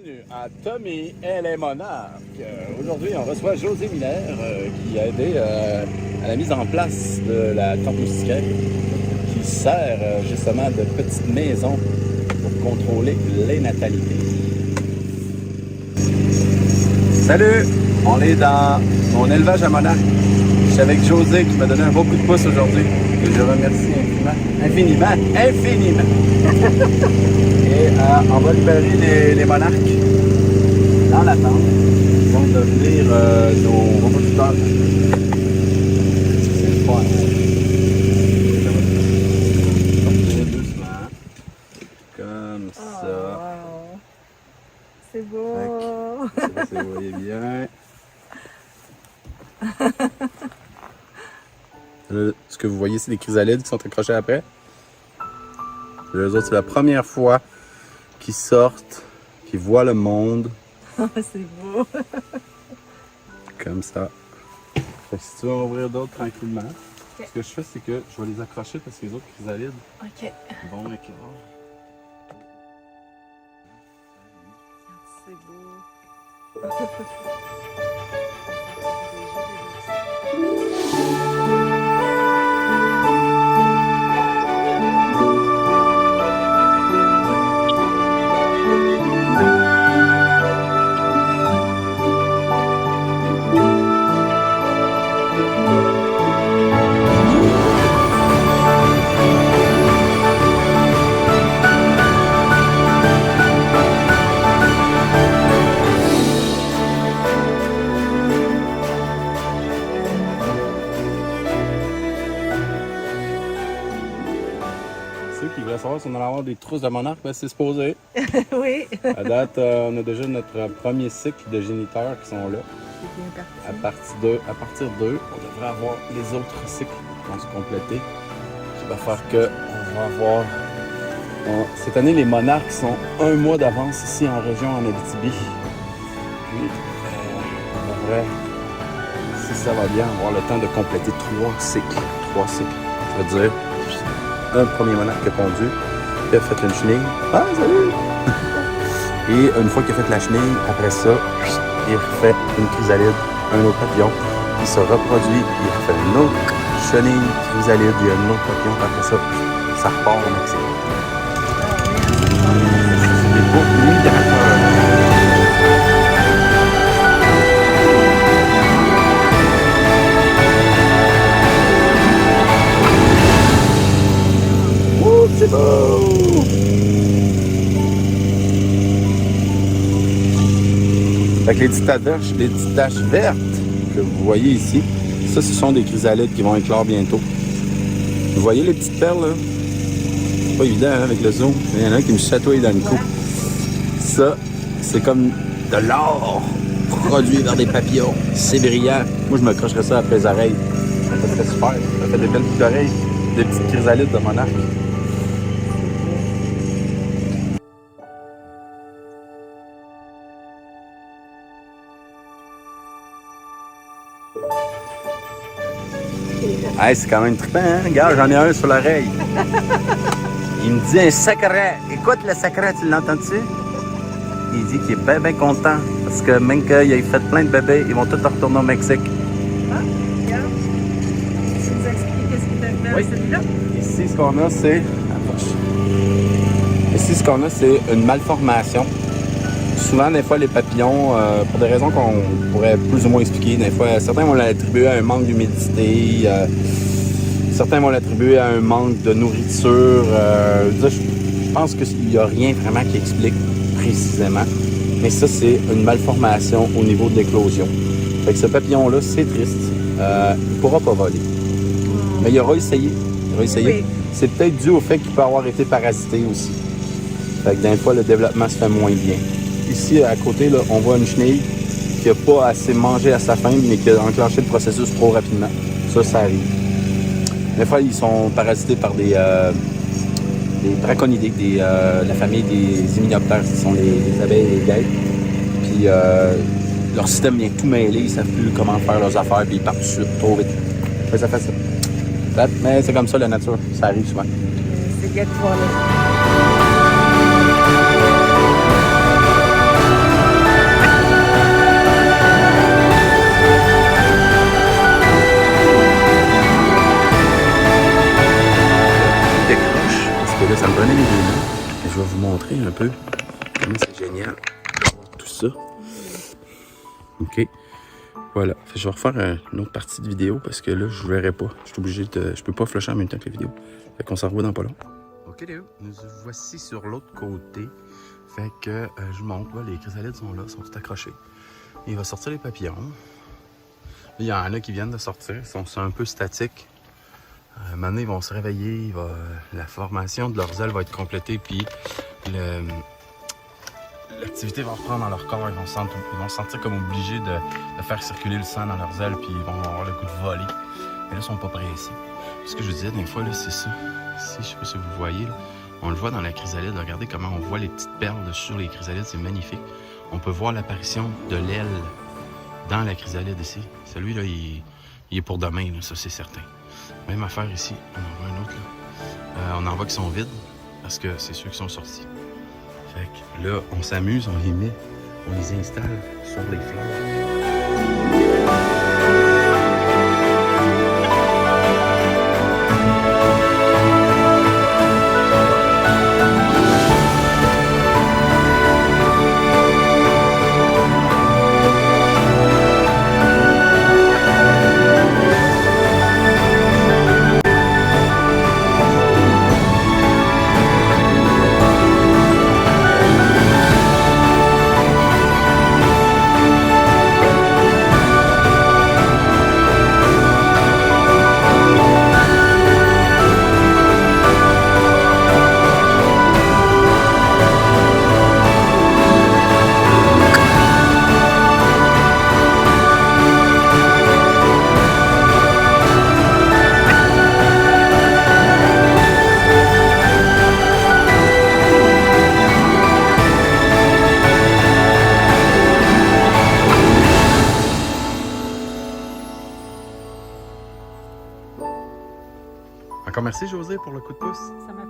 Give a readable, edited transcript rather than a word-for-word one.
Bienvenue à Tommy et les Monarques. Aujourd'hui, on reçoit José Miller qui a aidé à la mise en place de la tente moustiquaire qui sert justement de petite maison pour contrôler les natalités. Salut! On est dans mon élevage à Monarques. Je suis avec José qui m'a donné un beau coup de pouce aujourd'hui. Et je remercie infiniment. Et on va libérer les monarques dans la tente. Ils vont devenir nos reproducteurs. C'est le fun. Sortir doucement. Comme ça. Wow. C'est beau. Vous voyez bien. Là, ce que vous voyez, c'est des chrysalides qui sont accrochés après. Les autres, c'est la première fois qu'ils sortent, qu'ils voient le monde. C'est beau. Comme ça. Fait que si tu veux en ouvrir d'autres tranquillement, ce que je fais, c'est que je vais les accrocher parce que les autres chrysalides OK. vont éclore. C'est beau. Ceux qui veulent savoir si on allait avoir des trousses de monarques, ben c'est supposé. Oui. À date, on a déjà notre premier cycle de géniteurs qui sont là. C'est bien parti. À partir d'eux, on devrait avoir les autres cycles qui vont se compléter. Qui va faire que on va avoir... cette année, les monarques sont un mois d'avance ici en région, en Abitibi. Puis, on devrait, si ça va bien, avoir le temps de compléter 3 cycles. 3 cycles. Ça veut dire un premier monarque qui a pondu, qui a fait une chenille. Ah, salut! Et une fois qu'il a fait la chenille, après ça, il refait une chrysalide, un autre papillon, il se reproduit, il refait une autre chenille, chrysalide, il y a un autre papillon, après ça, ça repart au Mexique. C'est des beaux migrateurs. Ouh, c'est beau! Fait que les petites taches vertes que vous voyez ici, ça, ce sont des chrysalides qui vont éclore bientôt. Vous voyez les petites perles, là? C'est pas évident hein, avec le zoom. Il y en a un qui me chatouille dans le cou. Ça, c'est comme de l'or produit vers des papillons. C'est brillant. Moi, je me crocherais ça après les oreilles. Ça serait super. Ça fait des belles petites oreilles. Des petites chrysalides de monarque. Hey, c'est quand même trippant, hein? Regarde, j'en ai un sur l'oreille. Il me dit un secret. Écoute le secret, tu l'entends-tu? Il dit qu'il est bien content. Parce que même qu'il ait fait plein de bébés, ils vont tous retourner au Mexique. Ah, regarde. Tu nous expliques qu'est-ce qui t'a fait Oui. celui-là? Ici, ce qu'on a, c'est... Ici, ce qu'on a, c'est une malformation. Souvent, des fois, les papillons, pour des raisons qu'on pourrait plus ou moins expliquer, des fois, certains vont l'attribuer à un manque d'humidité, certains vont l'attribuer à un manque de nourriture. Je pense qu'il n'y a rien vraiment qui explique précisément. Mais ça, c'est une malformation au niveau de l'éclosion. Fait que ce papillon-là, c'est triste. Il ne pourra pas voler. Mais il aura essayé. Oui. C'est peut-être dû au fait qu'il peut avoir été parasité aussi. Fait que des fois, le développement se fait moins bien. Ici, à côté, là, on voit une chenille qui n'a pas assez mangé à sa faim, mais qui a enclenché le processus trop rapidement. Ça arrive. Des fois, ils sont parasités par des braconidés, la famille des hyménoptères, ce sont les abeilles et les guêpes. Puis leur système vient tout mêler, ils ne savent plus comment faire leurs affaires, puis ils partent dessus trop vite. Ça fait ça. Mais c'est comme ça, la nature, ça arrive souvent. C'est bien de voir là. peu comment c'est génial d'avoir tout ça. OK. Voilà. Fait que je vais refaire une autre partie de vidéo parce que là, je ne verrai pas. Je suis obligé de... Je peux pas flasher en même temps que la vidéo. Fait qu'on s'en revoit dans pas long. OK, Léo. Nous voici sur l'autre côté. Fait que je monte. Là, les chrysalides sont là, sont tout accrochés. Il va sortir les papillons. Il y en a qui viennent de sortir. Ils sont un peu statiques. Maintenant, ils vont se réveiller. La formation de leurs ailes va être complétée. Puis l'activité va reprendre dans leur corps. Ils vont se sentir comme obligés de faire circuler le sang dans leurs ailes. Puis ils vont avoir le goût de voler. Mais là, ils sont pas pressés. Ce que je vous disais, des fois, c'est ça. Ici, je sais pas si vous voyez. Là, on le voit dans la chrysalide. Regardez comment on voit les petites perles sur les chrysalides. C'est magnifique. On peut voir l'apparition de l'aile dans la chrysalide ici. Celui-là, il est pour demain, là, ça c'est certain. Même affaire ici. On en voit un autre là. On en voit qui sont vides parce que c'est ceux qui sont sortis. Fait que là, on s'amuse, on les met, on les installe sur les fleurs. Encore merci José pour le coup de pouce. Ça m'a